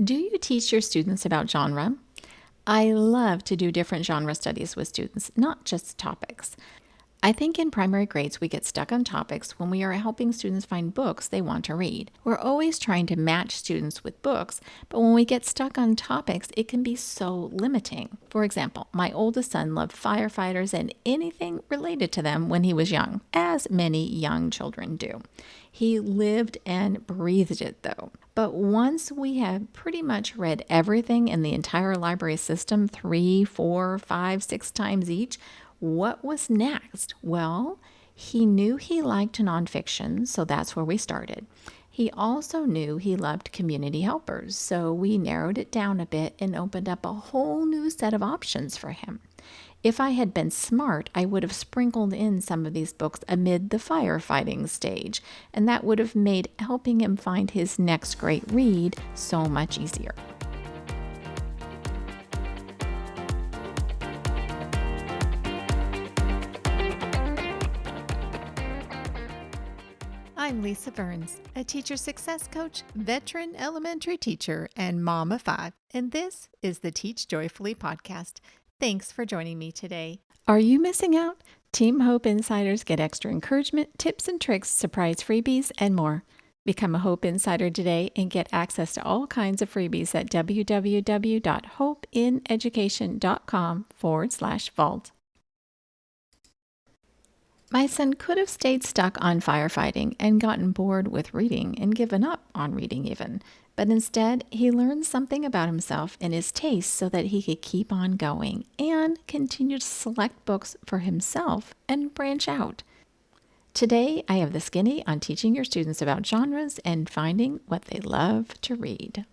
Do you teach your students about genre? I love to do different genre studies with students, not just topics. I think in primary grades, we get stuck on topics when we are helping students find books they want to read. We're always trying to match students with books, but when we get stuck on topics, it can be so limiting. For example, my oldest son loved firefighters and anything related to them when he was young, as many young children do. He lived and breathed it, though. But once we have pretty much read everything in the entire library system 3, 4, 5, 6 times each, what was next? Well, he knew he liked nonfiction, so that's where we started. He also knew he loved community helpers, so we narrowed it down a bit and opened up a whole new set of options for him. If I had been smart, I would have sprinkled in some of these books amid the firefighting stage, and that would have made helping him find his next great read so much easier. I'm Lisa Burns, a teacher success coach, veteran elementary teacher, and mom of 5, and this is the Teach Joyfully podcast. Thanks for joining me today. Are you missing out? Team Hope Insiders get extra encouragement, tips and tricks, surprise freebies, and more. Become a Hope Insider today and get access to all kinds of freebies at www.hopeineducation.com/vault. My son could have stayed stuck on firefighting and gotten bored with reading and given up on reading even, but instead he learned something about himself and his tastes so that he could keep on going and continue to select books for himself and branch out. Today I have the skinny on teaching your students about genres and finding what they love to read.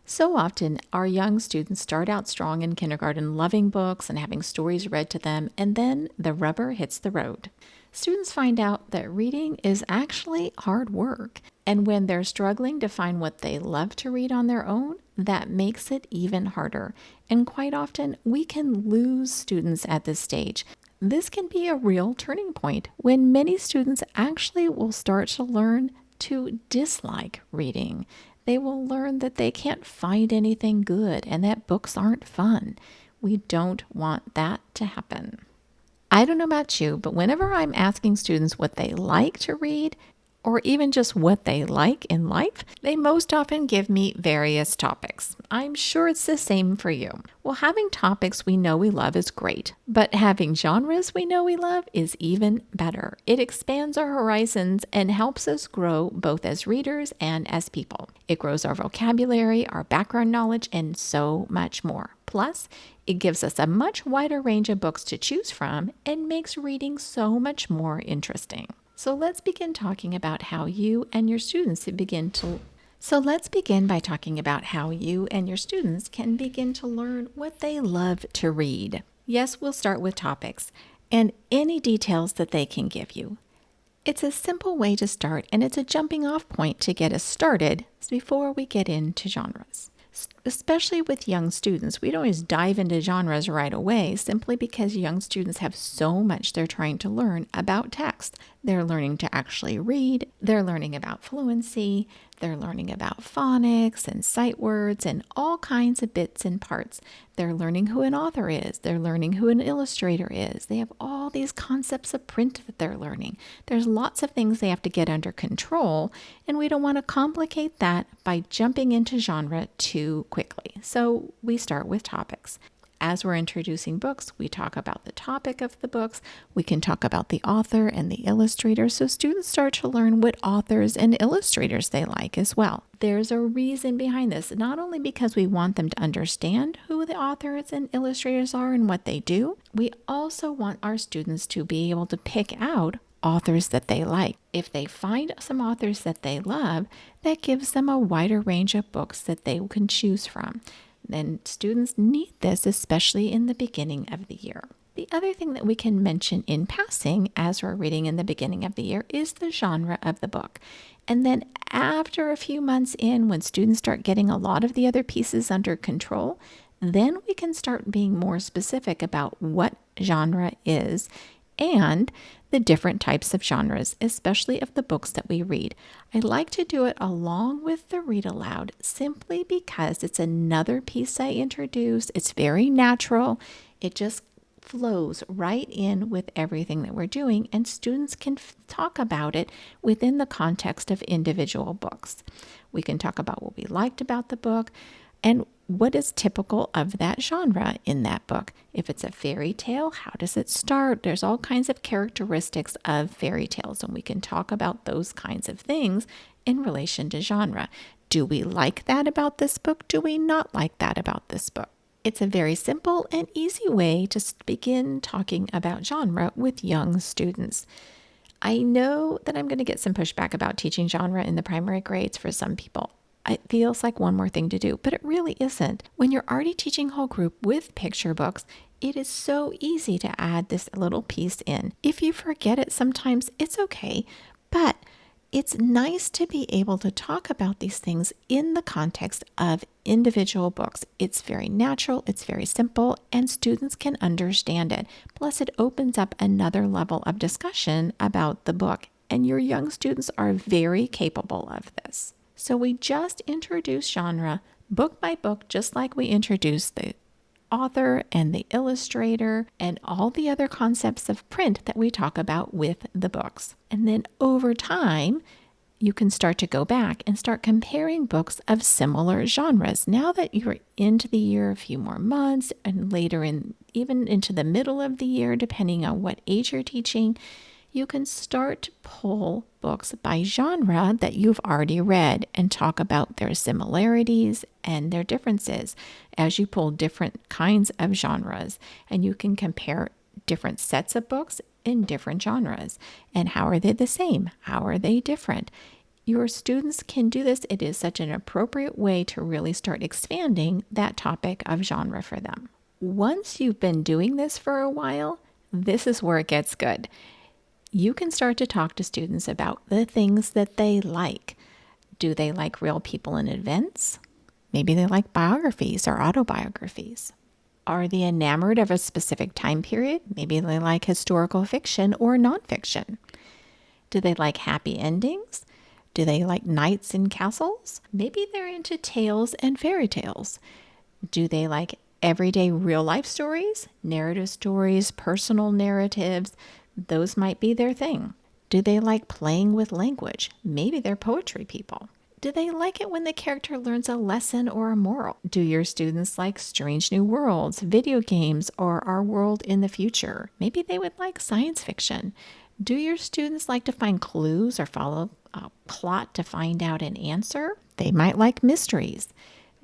So often, our young students start out strong in kindergarten, loving books and having stories read to them, and then the rubber hits the road. Students find out that reading is actually hard work, and when they're struggling to find what they love to read on their own, that makes it even harder. And quite often, we can lose students at this stage. This can be a real turning point when many students actually will start to learn to dislike reading. They will learn that they can't find anything good and that books aren't fun. We don't want that to happen. I don't know about you, but whenever I'm asking students what they like to read, or even just what they like in life, they most often give me various topics. I'm sure it's the same for you. Well, having topics we know we love is great, but having genres we know we love is even better. It expands our horizons and helps us grow both as readers and as people. It grows our vocabulary, our background knowledge, and so much more. Plus, it gives us a much wider range of books to choose from and makes reading so much more interesting. So let's begin by talking about how you and your students can begin to learn what they love to read. Yes, we'll start with topics and any details that they can give you. It's a simple way to start, and it's a jumping off point to get us started before we get into genres. Especially with young students, we don't always dive into genres right away simply because young students have so much they're trying to learn about text. They're learning to actually read, they're learning about fluency, they're learning about phonics and sight words and all kinds of bits and parts. They're learning who an author is, they're learning who an illustrator is. They have all these concepts of print that they're learning. There's lots of things they have to get under control, and we don't want to complicate that by jumping into genre too quickly. So we start with topics. As we're introducing books, we talk about the topic of the books. We can talk about the author and the illustrator, so students start to learn what authors and illustrators they like as well. There's a reason behind this, not only because we want them to understand who the authors and illustrators are and what they do, we also want our students to be able to pick out authors that they like. If they find some authors that they love, that gives them a wider range of books that they can choose from. And students need this, especially in the beginning of the year. The other thing that we can mention in passing as we're reading in the beginning of the year is the genre of the book. And then after a few months in, when students start getting a lot of the other pieces under control, then we can start being more specific about what genre is and the different types of genres, especially of the books that we read. I like to do it along with the read aloud simply because it's another piece I introduce. It's very natural. It just flows right in with everything that we're doing, and students can talk about it within the context of individual books. We can talk about what we liked about the book and what is typical of that genre in that book. If it's a fairy tale, how does it start? There's all kinds of characteristics of fairy tales, and we can talk about those kinds of things in relation to genre. Do we like that about this book? Do we not like that about this book? It's a very simple and easy way to begin talking about genre with young students. I know that I'm going to get some pushback about teaching genre in the primary grades for some people. It feels like one more thing to do, but it really isn't. When you're already teaching whole group with picture books, it is so easy to add this little piece in. If you forget it sometimes, it's okay, but it's nice to be able to talk about these things in the context of individual books. It's very natural, it's very simple, and students can understand it. Plus, it opens up another level of discussion about the book, and your young students are very capable of this. So we just introduce genre book by book, just like we introduce the author and the illustrator and all the other concepts of print that we talk about with the books. And then over time, you can start to go back and start comparing books of similar genres. Now that you're into the year, a few more months, and later in, even into the middle of the year, depending on what age you're teaching, you can start to pull books by genre that you've already read and talk about their similarities and their differences as you pull different kinds of genres. And you can compare different sets of books in different genres. And how are they the same? How are they different? Your students can do this. It is such an appropriate way to really start expanding that topic of genre for them. Once you've been doing this for a while, this is where it gets good. You can start to talk to students about the things that they like. Do they like real people and events? Maybe they like biographies or autobiographies. Are they enamored of a specific time period? Maybe they like historical fiction or nonfiction. Do they like happy endings? Do they like knights in castles? Maybe they're into tales and fairy tales. Do they like everyday real life stories, narrative stories, personal narratives? Those might be their thing. Do they like playing with language? Maybe they're poetry people. Do they like it when the character learns a lesson or a moral? Do your students like Strange New Worlds, video games, or Our World in the Future? Maybe they would like science fiction. Do your students like to find clues or follow a plot to find out an answer? They might like mysteries.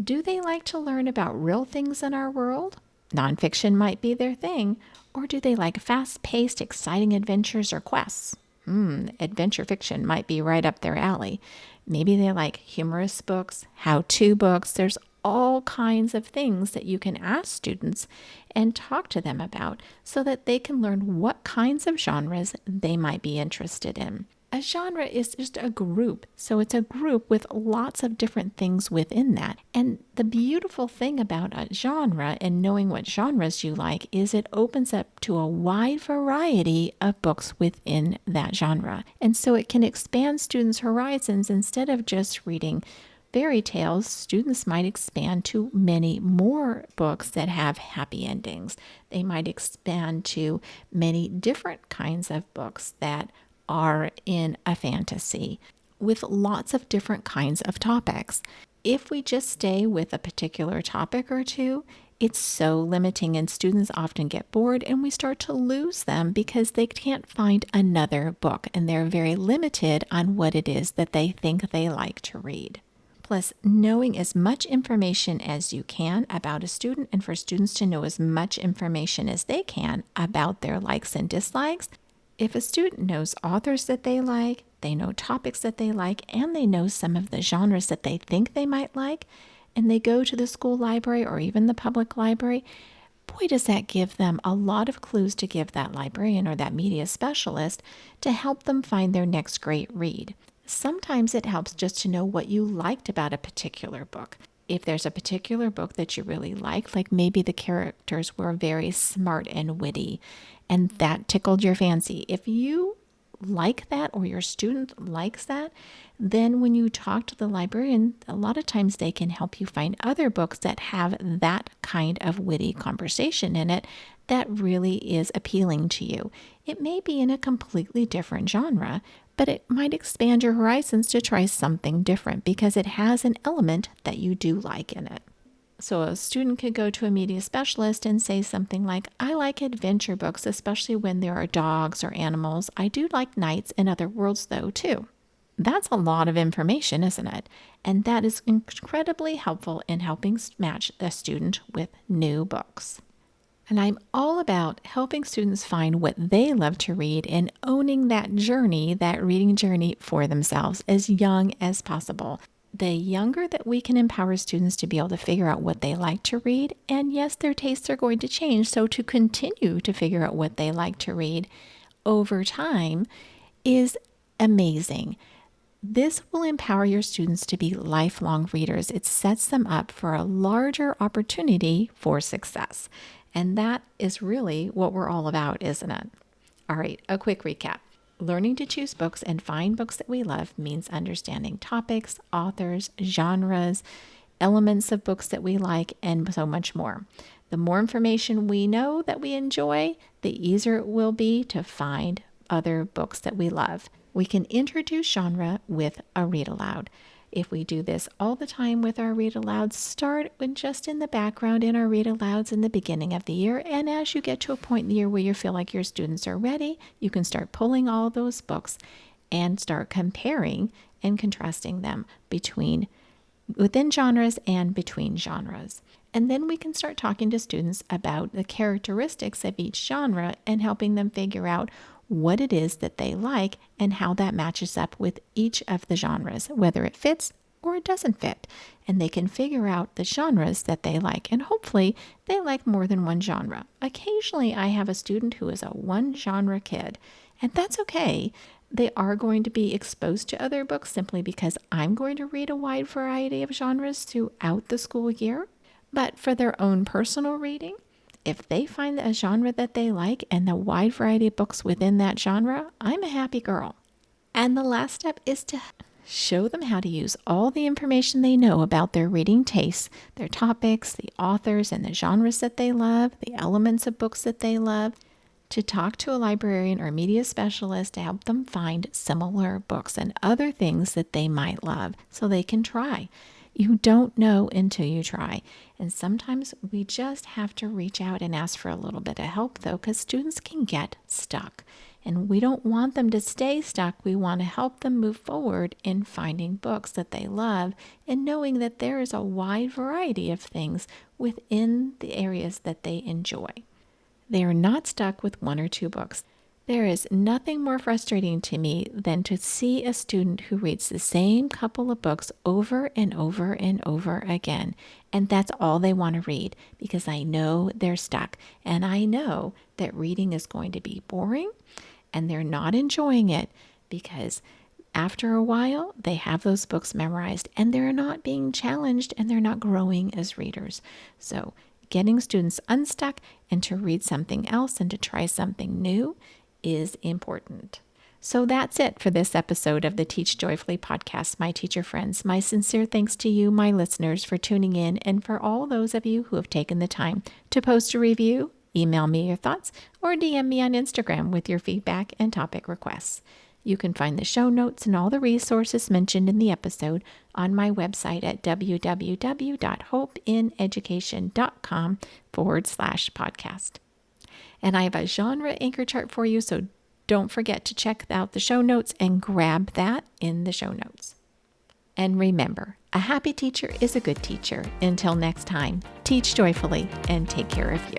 Do they like to learn about real things in our world? Nonfiction might be their thing. Or do they like fast-paced, exciting adventures or quests? Adventure fiction might be right up their alley. Maybe they like humorous books, how-to books. There's all kinds of things that you can ask students and talk to them about so that they can learn what kinds of genres they might be interested in. A genre is just a group, so it's a group with lots of different things within that. And the beautiful thing about a genre and knowing what genres you like is it opens up to a wide variety of books within that genre. And so it can expand students' horizons. Instead of just reading fairy tales, students might expand to many more books that have happy endings. They might expand to many different kinds of books that are in a fantasy with lots of different kinds of topics. If we just stay with a particular topic or two, it's so limiting and students often get bored and we start to lose them because they can't find another book and they're very limited on what it is that they think they like to read. Plus, knowing as much information as you can about a student and for students to know as much information as they can about their likes and dislikes. If a student knows authors that they like, they know topics that they like, and they know some of the genres that they think they might like, and they go to the school library or even the public library, boy, does that give them a lot of clues to give that librarian or that media specialist to help them find their next great read. Sometimes it helps just to know what you liked about a particular book. If there's a particular book that you really like maybe the characters were very smart and witty, and that tickled your fancy. If you like that or your student likes that, then when you talk to the librarian, a lot of times they can help you find other books that have that kind of witty conversation in it that really is appealing to you. It may be in a completely different genre, but it might expand your horizons to try something different because it has an element that you do like in it. So a student could go to a media specialist and say something like, I like adventure books, especially when there are dogs or animals. I do like knights and other worlds though, too. That's a lot of information, isn't it? And that is incredibly helpful in helping match a student with new books. And I'm all about helping students find what they love to read and owning that journey, that reading journey for themselves as young as possible. The younger that we can empower students to be able to figure out what they like to read, and yes, their tastes are going to change, so to continue to figure out what they like to read over time is amazing. This will empower your students to be lifelong readers. It sets them up for a larger opportunity for success. And that is really what we're all about, isn't it? All right, a quick recap. Learning to choose books and find books that we love means understanding topics, authors, genres, elements of books that we like, and so much more. The more information we know that we enjoy, the easier it will be to find other books that we love. We can introduce genre with a read-aloud. If we do this all the time with our read-alouds, start with just in the background in our read-alouds in the beginning of the year. And as you get to a point in the year where you feel like your students are ready, you can start pulling all those books and start comparing and contrasting them within genres and between genres. And then we can start talking to students about the characteristics of each genre and helping them figure out what it is that they like and how that matches up with each of the genres, whether it fits or it doesn't fit. And they can figure out the genres that they like. And hopefully they like more than one genre. Occasionally I have a student who is a one genre kid, and that's okay. They are going to be exposed to other books simply because I'm going to read a wide variety of genres throughout the school year. But for their own personal reading, if they find a genre that they like and the wide variety of books within that genre, I'm a happy girl. And the last step is to show them how to use all the information they know about their reading tastes, their topics, the authors and the genres that they love, the elements of books that they love, to talk to a librarian or media specialist to help them find similar books and other things that they might love so they can try. You don't know until you try. And sometimes we just have to reach out and ask for a little bit of help, though, because students can get stuck. And we don't want them to stay stuck. We want to help them move forward in finding books that they love and knowing that there is a wide variety of things within the areas that they enjoy. They are not stuck with one or two books. There is nothing more frustrating to me than to see a student who reads the same couple of books over and over and over again. And that's all they want to read because I know they're stuck. And I know that reading is going to be boring and they're not enjoying it because after a while they have those books memorized and they're not being challenged and they're not growing as readers. So getting students unstuck and to read something else and to try something new is important. So that's it for this episode of the Teach Joyfully podcast, my teacher friends. My sincere thanks to you, my listeners, for tuning in, and for all those of you who have taken the time to post a review, email me your thoughts, or DM me on Instagram with your feedback and topic requests. You can find the show notes and all the resources mentioned in the episode on my website at www.hopeineducation.com/podcast. And I have a genre anchor chart for you, so don't forget to check out the show notes and grab that in the show notes. And remember, a happy teacher is a good teacher. Until next time, teach joyfully and take care of you.